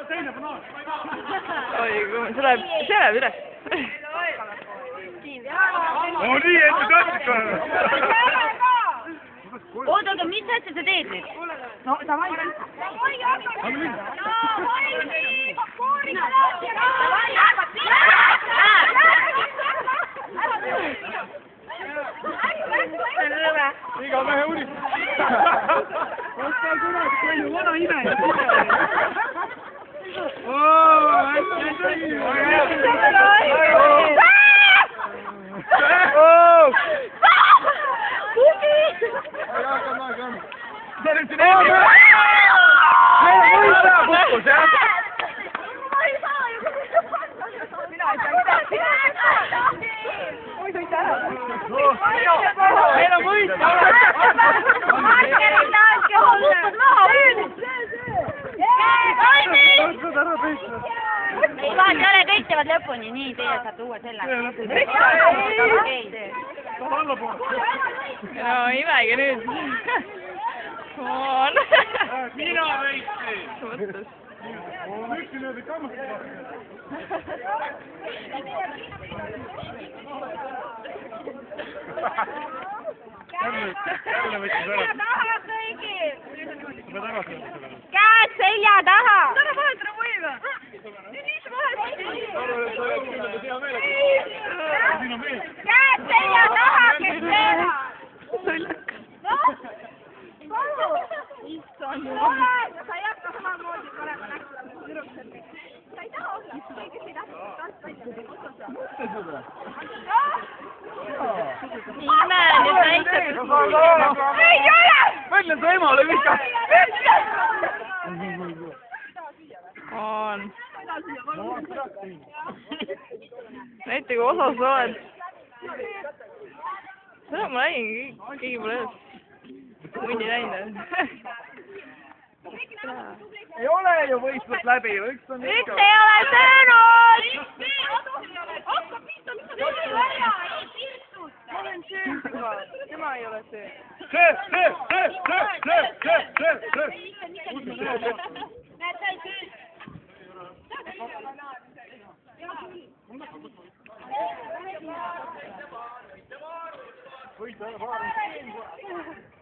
teine banaan. Oi, see läheb üles. Oo nii, et see tassis kohe. Oota, mis asja sa teed nüüd? No, davai. Iga mehe unistus. Osta kurat, kui ju vana ime. Meil on võit! Ei, vaat ei ole, kõik teevad lõpuni, nii, teie saate uue selle. No imegi nüüd. Come on. Mina võitsin! Mõttes. Üksin löödi kammastada. Jälle võttis ära. Käed selja taha! Täna vahetada võime! Käed selja taha, kes teha! Issand Sa ei hakka samamoodi parema näkku. Sa ei taha olla, kes ei taha Ime, nüüd näitab. Ei ole! Mõtlen su emale viskas. On. Näita, kui osas sa oled. Seda ma nägin, keegi pole ees. Mundi näinud. Ei ole ju võistlus läbi, üks on Üks ei ole söönud! Hakka pihta, mis sa teed? Ma olen söönud juba, tema ei ole söönud. Söö! Näed, sa ei söönud. Võit ära, paar.